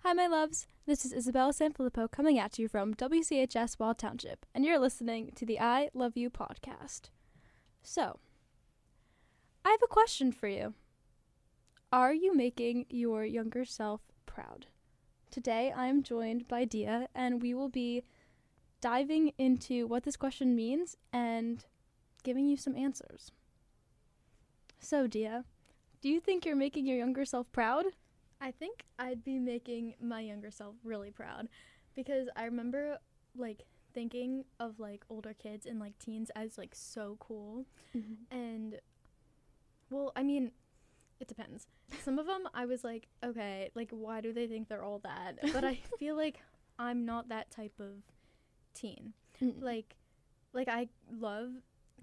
Hi, my loves. This is Isabella Sanfilippo coming at you from WCHS Wall Township, and you're listening to the I Love You podcast. So, I have a question for you. Are you making your younger self proud? Today, I am joined by Dia, and we will be diving into what this question means and giving you some answers. So, Dia, do you think you're making your younger self proud? I think I'd be making my younger self really proud because I remember thinking of older kids and teens as so cool. Mm-hmm. And well, I mean, it depends. Some of them I was like, okay, why do they think they're all that? But I feel like I'm not that type of teen. Mm-hmm. I love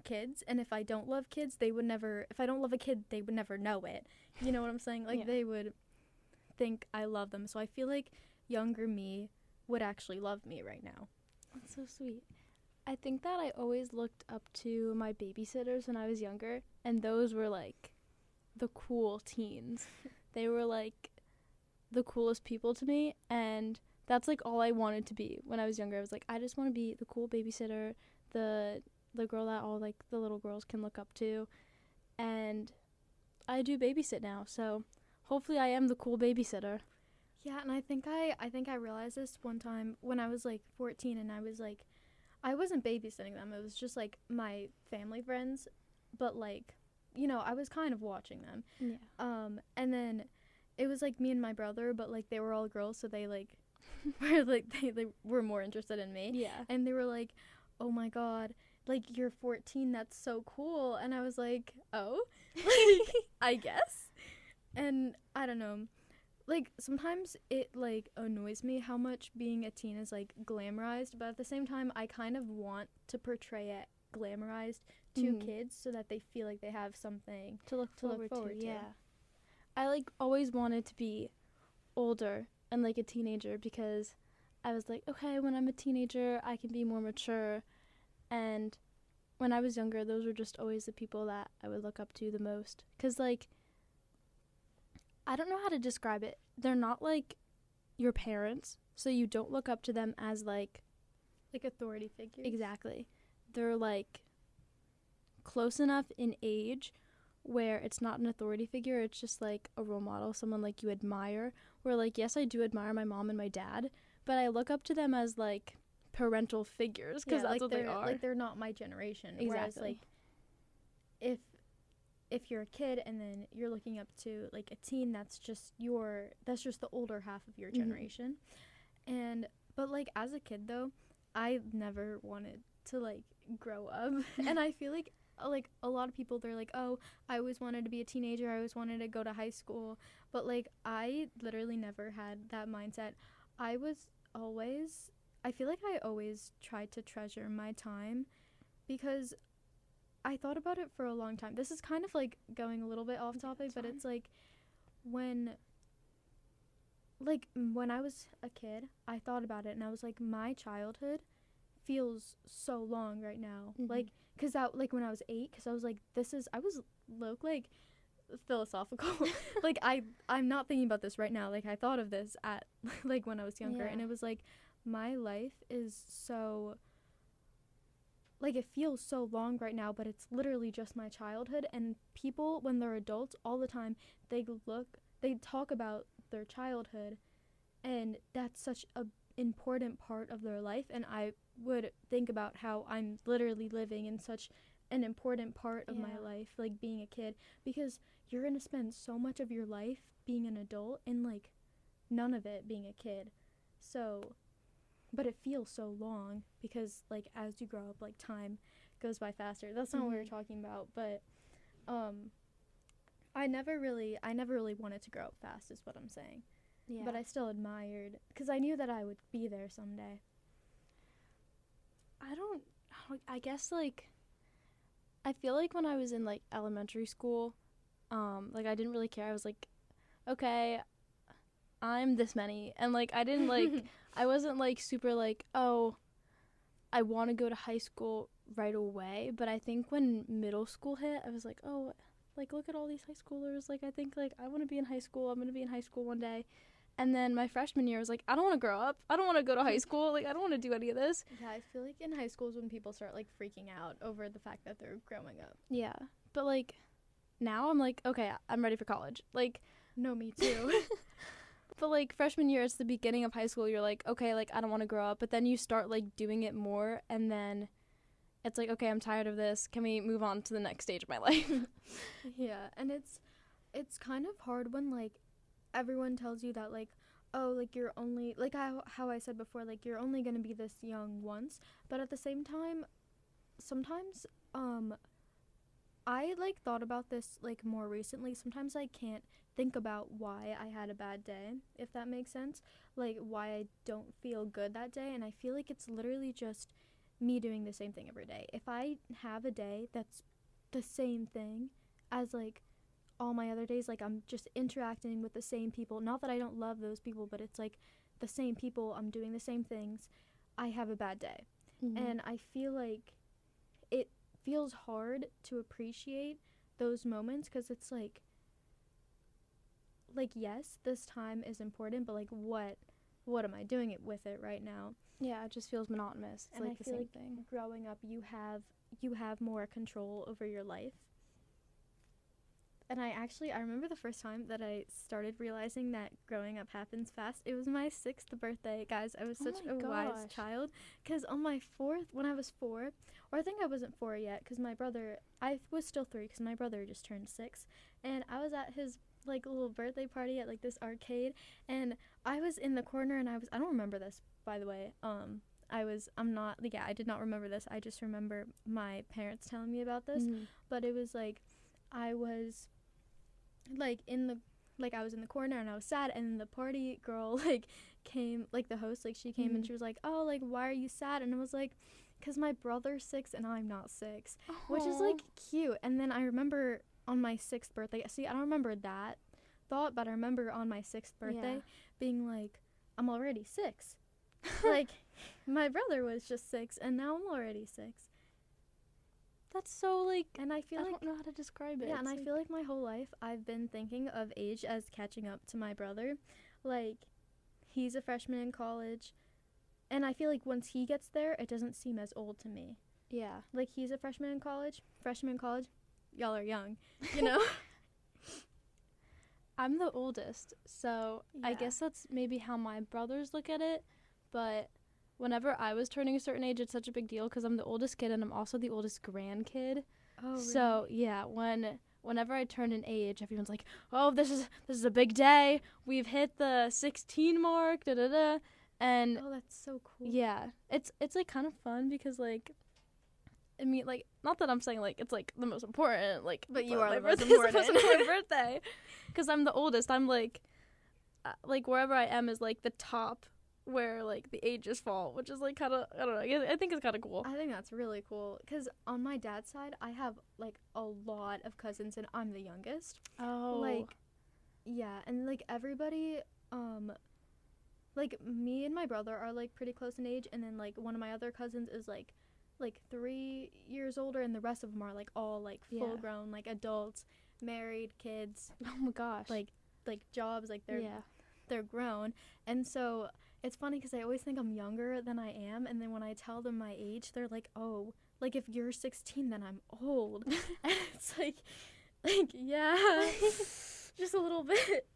kids, and if I don't love kids, if I don't love a kid, they would never know it. You know what I'm saying? Yeah. They would think I love them. So I feel like younger me would actually love me right now. That's so sweet. I think that I always looked up to my babysitters when I was younger, and those were the cool teens. They were the coolest people to me, and that's all I wanted to be when I was younger. I was I just want to be the cool babysitter, the girl that all the little girls can look up to, and I do babysit now, so hopefully I am the cool babysitter. Yeah, and I think I realized this one time when I was 14, and I wasn't babysitting them. It was just my family friends, but I was kind of watching them. Yeah. And then it was me and my brother, but they were all girls, so they were they were more interested in me. Yeah. And they were like, "Oh my god, you're 14, that's so cool." And I was like, "Oh." I guess. And I don't know. Sometimes it annoys me how much being a teen is glamorized, but at the same time I kind of want to portray it glamorized to kids so that they feel like they have something to look forward to. Yeah. I always wanted to be older and a teenager because I was okay, when I'm a teenager I can be more mature, and when I was younger those were just always the people that I would look up to the most, because I don't know how to describe it. They're not your parents, so you don't look up to them as authority figures. Exactly. They're close enough in age where it's not an authority figure, it's just a role model, someone you admire, where yes, I do admire my mom and my dad, but I look up to them as parental figures, because that's what they are. They're not my generation. Exactly. Whereas if you're a kid and then you're looking up to a teen, that's just the older half of your generation. Mm-hmm. But as a kid though, I never wanted to grow up. And I feel a lot of people, they're oh, I always wanted to be a teenager, I always wanted to go to high school, but I literally never had that mindset. I feel I always tried to treasure my time, because I thought about it for a long time. This is kind of going a little bit off topic, but it's when I was a kid, I thought about it and I was my childhood feels so long right now. Mm-hmm. Cuz that when I was 8, cuz I was I was philosophical. I'm not thinking about this right now. I thought of this at when I was younger, and it was my life is so it feels so long right now, but it's literally just my childhood. And people, when they're adults, all the time, they talk about their childhood, and that's such a important part of their life. And I would think about how I'm literally living in such an important part of my life, being a kid, because you're gonna spend so much of your life being an adult and none of it being a kid. So, but it feels so long because as you grow up, time goes by faster. That's not what we're talking about, but I never really wanted to grow up fast, is what I'm saying. Yeah. But I still admired, because I knew that I would be there someday. I guess I feel when I was in elementary school, I didn't really care. I was okay, I'm this many, and I didn't I wasn't super oh, I want to go to high school right away. But I think when middle school hit, I was oh, look at all these high schoolers. I think I want to be in high school. I'm gonna be in high school one day. And then my freshman year, I was like, I don't want to grow up. I don't want to go to high school. Like, I don't want to do any of this. Yeah, I feel like in high school is when people start, like, freaking out over the fact that they're growing up. Yeah. But, like, now I'm like, okay, I'm ready for college. Like, no, me too. but, like, freshman year, it's the beginning of high school. You're like, okay, like, I don't want to grow up. But then you start, like, doing it more. And then it's like, okay, I'm tired of this. Can we move on to the next stage of my life? Yeah, and it's kind of hard when, like, everyone tells you that, like, oh, like, you're only, like, how I said before, like, you're only going to be this young once. But at the same time, sometimes, I, like, thought about this, like, more recently. Sometimes I can't think about why I had a bad day, if that makes sense. Like, why I don't feel good that day. And I feel like it's literally just me doing the same thing every day. If I have a day that's the same thing as, like, all my other days, like, I'm just interacting with the same people. Not that I don't love those people, but it's, like, the same people. I'm doing the same things. I have a bad day. Mm-hmm. And I feel like it feels hard to appreciate those moments because it's like, yes, this time is important, but, like, what am I doing it with it right now? Yeah, it just feels monotonous. It's and like I the feel same like thing. growing up, you have more control over your life. And I remember the first time that I started realizing that growing up happens fast. It was my 6th birthday, guys. I was such a wise child. Because on my 4th, when I was 4, or I think I wasn't 4 yet, because I was still 3, because my brother just turned 6. And I was at his, like, little birthday party at, like, this arcade. And I was in the corner, and I don't remember this, by the way. I did not remember this. I just remember my parents telling me about this. Mm-hmm. But it was, like, I was, like, I was in the corner and I was sad, and the party girl, like, came, like, the host, like, she came Mm-hmm. and she was like, oh, like, why are you sad? And I was like, because my brother's 6 and I'm not 6, which is, like, cute. And then I remember on my 6th birthday, see, I don't remember that thought, but I remember on my 6th birthday being like, I'm already 6. Like, my brother was just 6 and now I'm already 6. That's so, like, and I feel I like, don't know how to describe it. yeah, It's and I like, feel like my whole life I've been thinking of age as catching up to my brother. Like, he's a freshman in college, and I feel like once he gets there, it doesn't seem as old to me. yeah. Like, he's a freshman in college, y'all are young, you know? I'm the oldest, so I Yeah. guess that's maybe how my brothers look at it, but whenever I was turning a certain age, it's such a big deal because I'm the oldest kid and I'm also the oldest grandkid. Oh, really? So, yeah, whenever I turn an age, everyone's like, "Oh, this is a big day. We've hit the 16 mark." Da da da. And Oh, that's so cool. yeah, it's like kind of fun because, like, I mean, like, not that I'm saying, like, it's, like, the most important, like, But you are my the most birthday is important. the most important birthday because I'm the oldest. I'm like wherever I am is like the top where, like, the ages fall, which is, like, kind of, I don't know, I think it's kind of cool. I think that's really cool because on my dad's side, I have, like, a lot of cousins and I'm the youngest. Oh, Like, yeah, and, like, everybody, like, me and my brother are, like, pretty close in age, and then, like, one of my other cousins is, like 3 years older, and the rest of them are, like, all, like, full grown, like, adults, married, kids, oh my gosh, like jobs, like, they're yeah. grown. And so it's funny because I always think I'm younger than I am, and then when I tell them my age, they're like, oh, like, if you're 16 then I'm old. And it's like yeah. Just a little bit.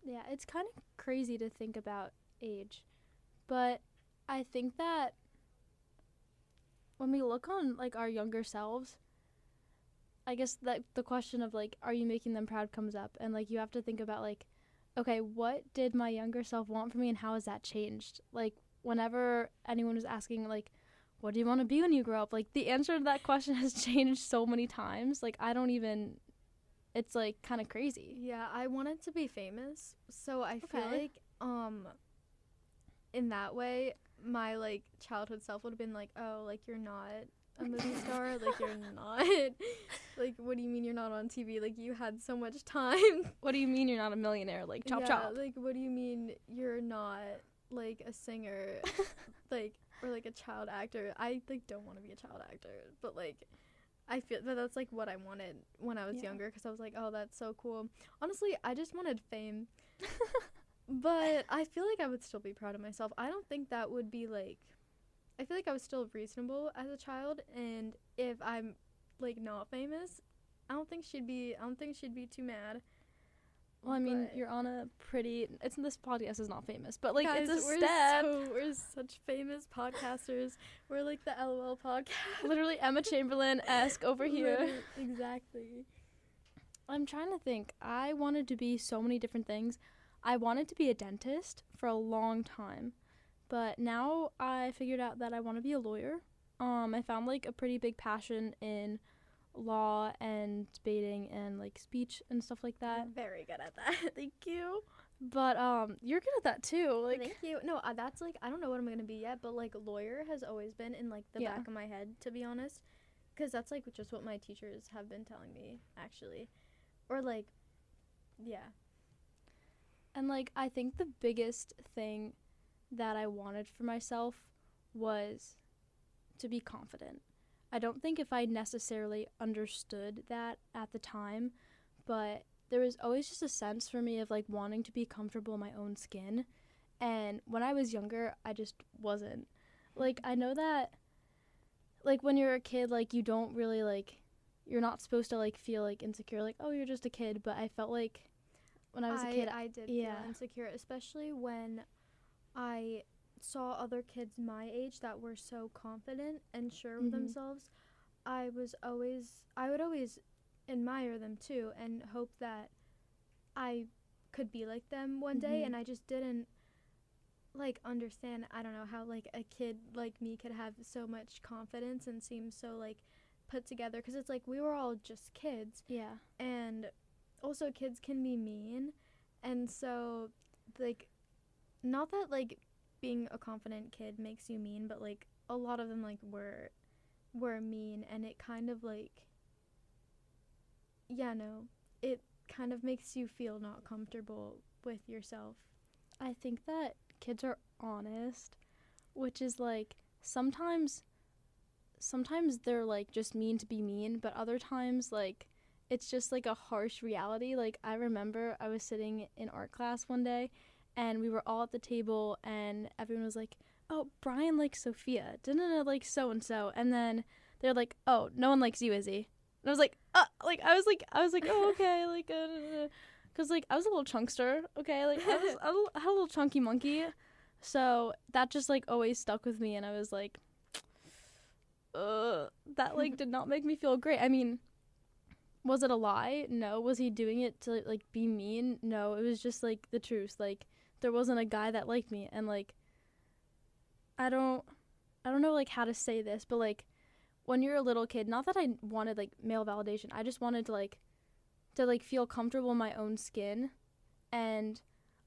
Yeah, it's kind of crazy to think about age, but I think that when we look on, like, our younger selves, I guess that the question of, like, are you making them proud comes up, and, like, you have to think about, like, okay, what did my younger self want from me and how has that changed? Like, whenever anyone was asking, like, what do you want to be when you grow up? Like, the answer to that question has changed so many times. Like, I don't even, it's, like, kind of crazy. Yeah, I wanted to be famous, so I feel like in that way my, like, childhood self would have been like, oh, like, you're not a movie star, like, you're not, like, what do you mean you're not on TV, like, you had so much time. What do you mean you're not a millionaire? Like, chop chop. Like, what do you mean you're not, like, a singer, like, or, like, a child actor? I, like, don't want to be a child actor, but, like, I feel that that's, like, what I wanted when I was younger, because I was like, oh, that's so cool. Honestly, I just wanted fame. But I feel like I would still be proud of myself. I don't think that would be like, I feel like I was still reasonable as a child, and if I'm like not famous, I don't think she'd be too mad. Well, I mean, But you're on a pretty. It's this podcast is not famous, but like guys, it's a step. we're such famous podcasters. We're like the LOL podcast. Literally Emma Chamberlain-esque over here. Exactly. I'm trying to think. I wanted to be so many different things. I wanted to be a dentist for a long time, but now I figured out that I want to be a lawyer. I found like a pretty big passion in law and debating and like speech and stuff like that. I'm very good at that. Thank you. But you're good at that too. Like, Thank you. No, that's like, I don't know what I'm gonna be yet, but like lawyer has always been in like the Yeah. back of my head, to be honest, because that's like just what my teachers have been telling me actually, or like, yeah. and like I think the biggest thing that I wanted for myself was to be confident. I don't think if I necessarily understood that at the time, but there was always just a sense for me of like wanting to be comfortable in my own skin. And when I was younger, I just wasn't. Like, I know that like when you're a kid, like you don't really like, you're not supposed to like feel like insecure, like, oh, you're just a kid. But I felt like when I was a kid, I did yeah. feel insecure, especially when I saw other kids my age that were so confident and sure of Mhm. themselves. I would always admire them too and hope that I could be like them one day, Mhm. and I just didn't like understand, I don't know, how like a kid like me could have so much confidence and seem so like put together, because it's like we were all just kids, Yeah. and also kids can be mean, and so like, not that like being a confident kid makes you mean, but like a lot of them like were mean, and it kind of like, yeah, no, it kind of makes you feel not comfortable with yourself. I think that kids are honest, which is like sometimes they're like just mean to be mean, but other times like it's just like a harsh reality. Like I remember I was sitting in art class one day and we were all at the table and everyone was like, "Oh, Brian likes Sophia. Didn't like so and so." And then they're like, "Oh, no one likes you, Izzy." And I was like, like I was like, "Oh, okay." Like cuz like I was a little chunkster, okay? Like I had a little chunky monkey. So that just like always stuck with me and I was like, that like did not make me feel great. I mean, was it a lie? No. Was he doing it to like be mean? No. It was just like the truth. Like there wasn't a guy that liked me, and like I don't know like how to say this, but like when you're a little kid, not that I wanted like male validation. I just wanted to feel comfortable in my own skin. And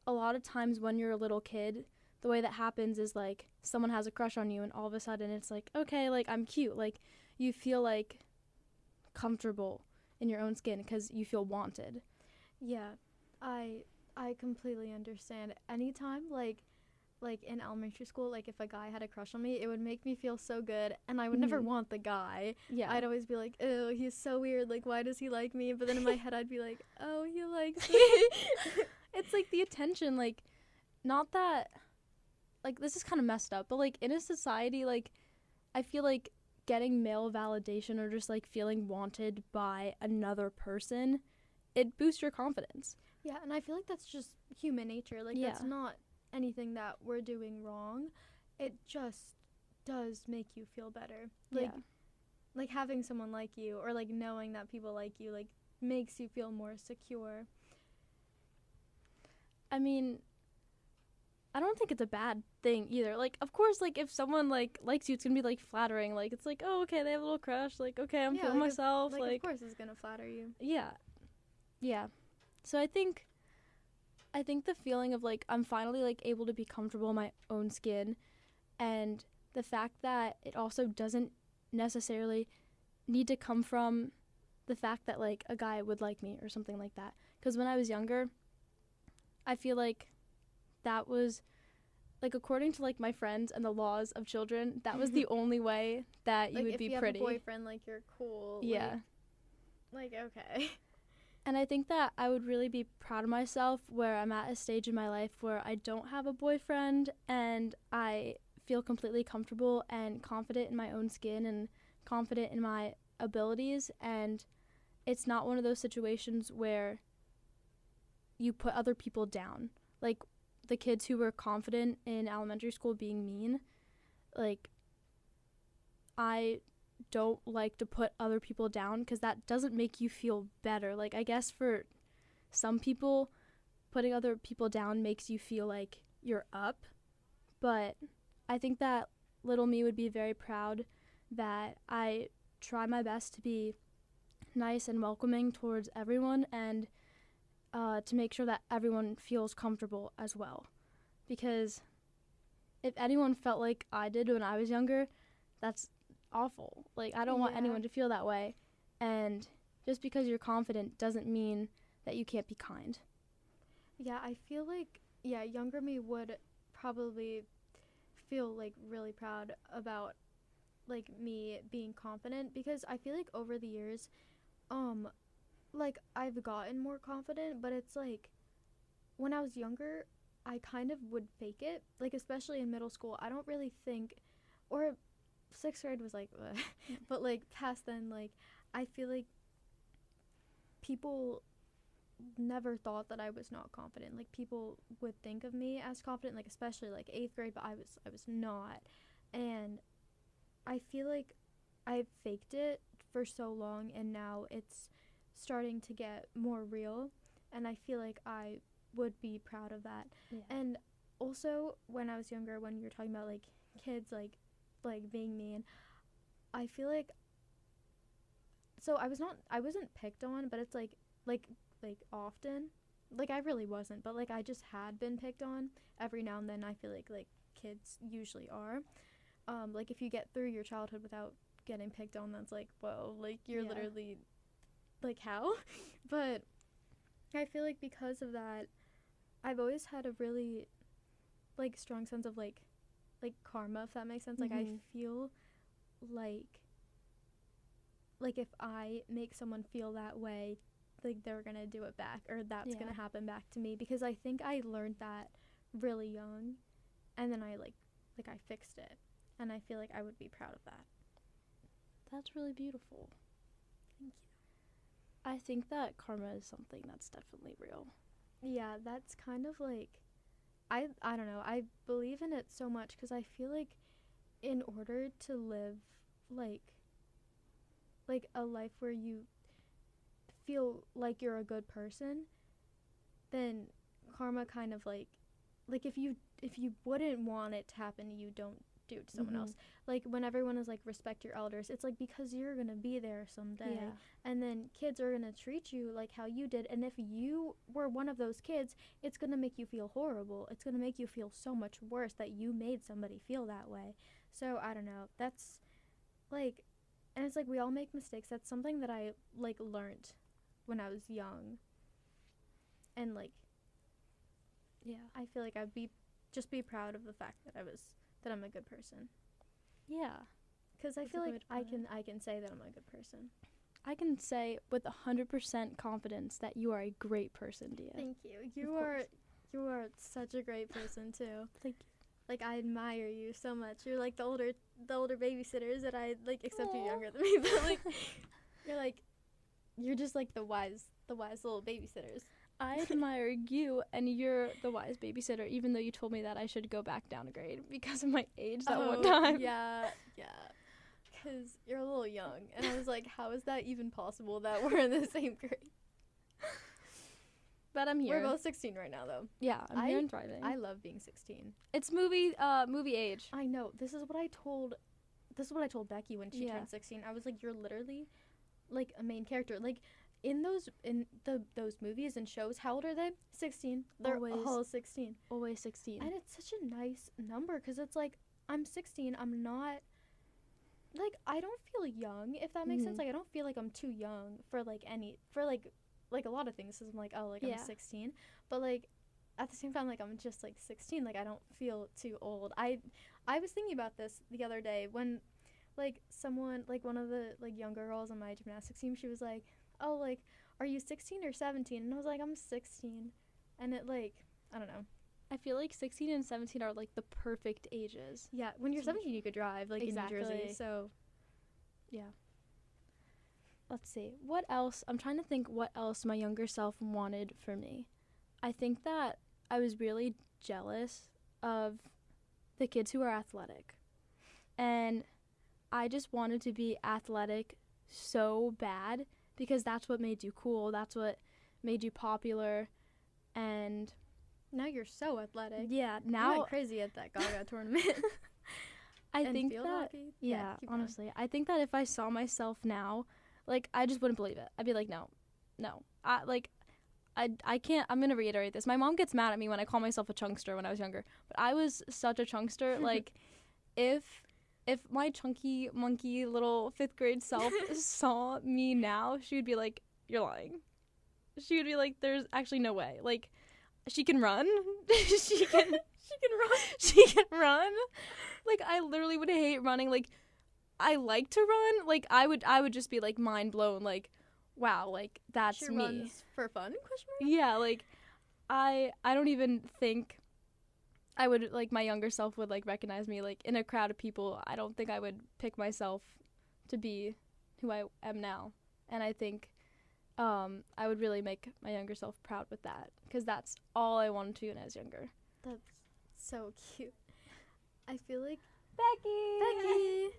a lot of times when you're a little kid, the way that happens is like someone has a crush on you and all of a sudden it's like, okay, like I'm cute. Like you feel like comfortable in your own skin because you feel wanted. Yeah, I completely understand. Anytime like in elementary school, like if a guy had a crush on me, it would make me feel so good, and I would never want the guy. Yeah. I'd always be like, "Ew, he's so weird. Like, why does he like me?" But then in my head, I'd be like, "Oh, he likes me." It's like the attention, like not that, like this is kind of messed up, but like in a society, like I feel like getting male validation or just like feeling wanted by another person, it boosts your confidence. Yeah, and I feel like that's just human nature. Like, Yeah. that's not anything that we're doing wrong. It just does make you feel better. Like, Yeah. like having someone like you, or like knowing that people like you, like makes you feel more secure. I mean, I don't think it's a bad thing either. Like, of course, like if someone like likes you, it's gonna be like flattering. Like, it's like, oh, okay, they have a little crush. Like, okay, I'm Yeah, feeling like, myself. Like, of course it's gonna flatter you. Yeah, yeah. So I think the feeling of like I'm finally like able to be comfortable in my own skin, and the fact that it also doesn't necessarily need to come from the fact that like a guy would like me or something like that. Because when I was younger, I feel like that was like according to like my friends and the laws of children, that was the only way that you Like, would if be you pretty. have a boyfriend, like, you're cool. Yeah. Like okay. And I think that I would really be proud of myself where I'm at a stage in my life where I don't have a boyfriend and I feel completely comfortable and confident in my own skin and confident in my abilities. And it's not one of those situations where you put other people down. Like the kids who were confident in elementary school being mean, like I don't like to put other people down because that doesn't make you feel better. Like I guess for some people, putting other people down makes you feel like you're up, but I think that little me would be very proud that I try my best to be nice and welcoming towards everyone and to make sure that everyone feels comfortable as well. Because if anyone felt like I did when I was younger, that's awful. Like, I don't want anyone to feel that way. And just because you're confident doesn't mean that you can't be kind. Yeah, I feel like, younger me would probably feel, like, really proud about, like, me being confident because I feel like over the years, like, I've gotten more confident, but it's like when I was younger, I kind of would fake it, like, especially in middle school. I don't really think, or sixth grade was like, but like past then, like, I feel like people never thought that I was not confident. Like, people would think of me as confident, like, especially like eighth grade, but I was not. And I feel like I've faked it for so long, and now it's starting to get more real, and I feel like I would be proud of that. Yeah. And also, when I was younger, when you're talking about like kids like being mean, I feel like, so I wasn't picked on, but it's like often, like, I really wasn't, but like I just had been picked on every now and then. I feel like kids usually are, like, if you get through your childhood without getting picked on, that's like, whoa, like, you're literally like, how? But I feel like because of that, I've always had a really like strong sense of like karma, if that makes sense. Like, I feel like if I make someone feel that way, like, they're gonna do it back, or that's gonna happen back to me, because I think I learned that really young, and then I I fixed it, and I feel like I would be proud of that. That's really beautiful. Thank you. I think that karma is something that's definitely real. Yeah, that's kind of like, I don't know, I believe in it so much because I feel like in order to live like a life where you feel like you're a good person, then karma kind of like if you wouldn't want it to happen, you don't do it to someone else. Like, when everyone is like, respect your elders, it's like because you're gonna be there someday, and then kids are gonna treat you like how you did, and if you were one of those kids, it's gonna make you feel horrible. It's gonna make you feel so much worse that you made somebody feel that way. So I don't know, that's like, and it's like we all make mistakes. That's something that I like learned when I was young, and like, I feel like I'd be proud of the fact that I'm a good person. Yeah. Because I feel like I can say that I'm a good person. I can say with 100% confidence that you are a great person, Dia. Thank you. You are such a great person too. Thank you. Like, I admire you so much. You're like the older babysitters that I like, except you're younger than me, but like you're just like the wise little babysitters. I admire you, and you're the wise babysitter, even though you told me that I should go back down a grade because of my age that one time. Yeah. Because you're a little young. And I was like, how is that even possible that we're in the same grade? But I'm here. We're both 16 right now, though. Yeah, I'm here and thriving. I love being 16. It's movie age. I know. This is what I told Becky when she turned 16. I was like, you're literally like a main character. Like, in those movies and shows, how old are they? 16. They're all 16. Always 16. And it's such a nice number because it's like, I'm 16. I'm not, like, I don't feel young, if that makes sense. Like, I don't feel like I'm too young for like a lot of things. Because I'm like, oh, like, I'm 16. But like, at the same time, like, I'm just like 16. Like, I don't feel too old. I was thinking about this the other day when like someone, like one of the like younger girls on my gymnastics team, she was like, oh, like, are you 16 or 17? And I was like, I'm 16. And it, like, I don't know. I feel like 16 and 17 are like the perfect ages. Yeah, when you're 17, you could drive, like, Exactly. in New Jersey, so. Yeah. Let's see. What else? I'm trying to think what else my younger self wanted for me. I think that I was really jealous of the kids who are athletic. And I just wanted to be athletic so bad because that's what made you cool. That's what made you popular. And now you're so athletic. yeah, You now went crazy at that Gaga tournament. I And think field that hockey? yeah, keep going. honestly, I think that if I saw myself now, like I just wouldn't believe it. I'd be like, no. I can't. I'm gonna reiterate this. My mom gets mad at me when I call myself a chunkster when I was younger, but I was such a chunkster. Like, if my chunky monkey little 5th grade self saw me now, she would be like, "You're lying." She would be like, "There's actually no way." Like, she can run. she can run. She can run. Like, I literally would hate running. Like, I like to run. Like, I would just be like mind blown. Like, wow, like that's She me. runs for fun? Question mark? Yeah, like I don't even think I would, like, my younger self would like recognize me like in a crowd of people. I don't think I would pick myself to be who I am now. And I think I would really make my younger self proud with that because that's all I wanted to do when I was younger. That's so cute. I feel like Becky.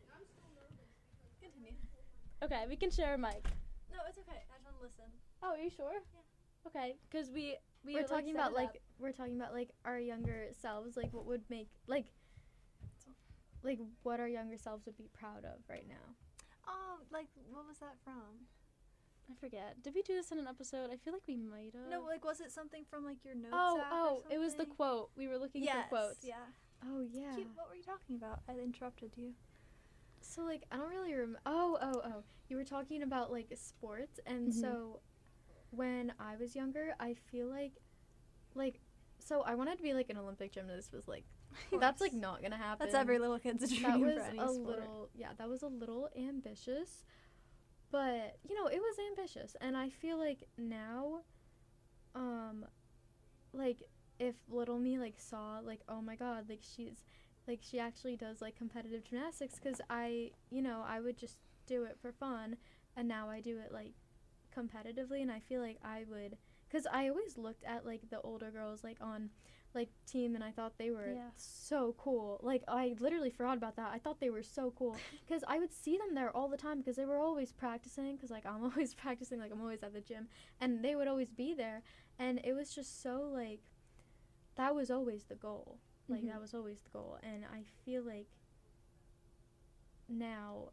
Okay, we can share a mic. No, it's okay. I just want to listen. Oh, are you sure? Yeah. Okay, because we're talking about like our younger selves, like what would make like what our younger selves would be proud of right now. Oh, like, what was that from? I forget. Did we do this in an episode? I feel like we might have. No, like, was it something from, like, your notes app or Oh, it was the something? quote. We were looking for quotes. Yeah. Oh yeah. What were you talking about? I interrupted you. So like I don't really remember. Oh. You were talking about like sports, and so when I was younger, I feel like so I wanted to be like an Olympic gymnast. Was like that's like not gonna happen. That's every little kid's dream That was for any a sport. little that was a little ambitious, but you know it was ambitious, and I feel like now, like if little me like saw like oh my god like she actually does like competitive gymnastics because I would just do it for fun, and now I do it like competitively, and I feel like I would because I always looked at like the older girls like on like team, and I thought they were so cool. Like I literally forgot about that. I thought they were so cool because I would see them there all the time because they were always practicing because like I'm always practicing, like I'm always at the gym, and they would always be there, and it was just so like that was always the goal. Like that was always the goal, and I feel like now,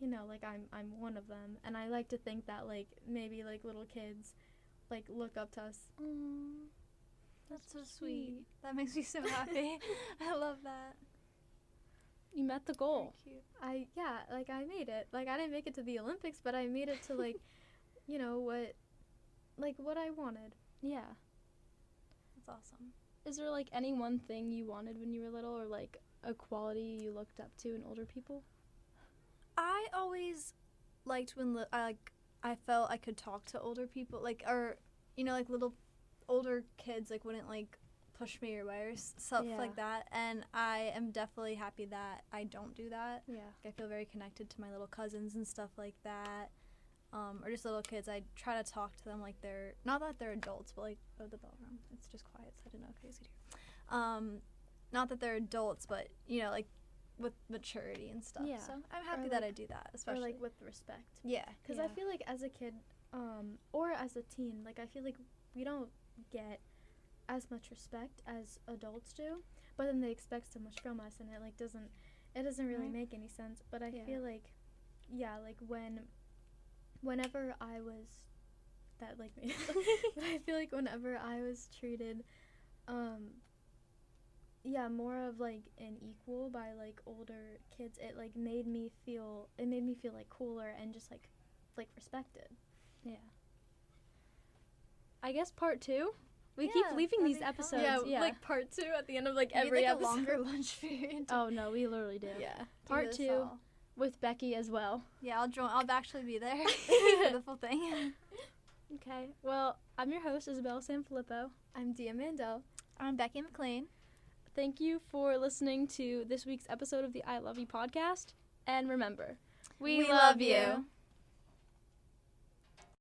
like I'm one of them, and I like to think that like maybe like little kids like look up to us. That's so sweet. That makes me so happy. I love that. You met the goal. Very cute. I made it. Like I didn't make it to the Olympics, but I made it to like what I wanted. Yeah. That's awesome. Is there like any one thing you wanted when you were little, or like a quality you looked up to in older people? I always liked when I felt I could talk to older people, like, or like little older kids like wouldn't like push me or stuff like that, and I am definitely happy that I don't do that. Yeah. Like, I feel very connected to my little cousins and stuff like that, or just little kids. I try to talk to them like they're not that they're adults, but like the bell rung. It's just quiet, so I didn't know if you guys could hear. Not that they're adults, but like with maturity and stuff. Yeah. So I'm happy that I do that, especially Or like with respect. Yeah. Because I feel like as a kid, or as a teen, like I feel like we don't get as much respect as adults do, but then they expect so much from us, and it like doesn't really make any sense. But I feel like, like whenever I was that like me, but I feel like whenever I was treated, more of like an equal by like older kids, it made me feel like cooler and just like respected. Yeah. I guess part 2. We keep leaving these episodes. Like part 2 at the end of like We every need, like, episode. a longer lunch period. Oh no, we literally do. Yeah. Part 2 with Becky as well. Yeah, I'll actually be there for the full thing. Okay. Well, I'm your host, Isabella Sanfilippo. I'm Dia Mandel. I'm Becky McLean. Thank you for listening to this week's episode of the I Love You podcast. And remember, We love you.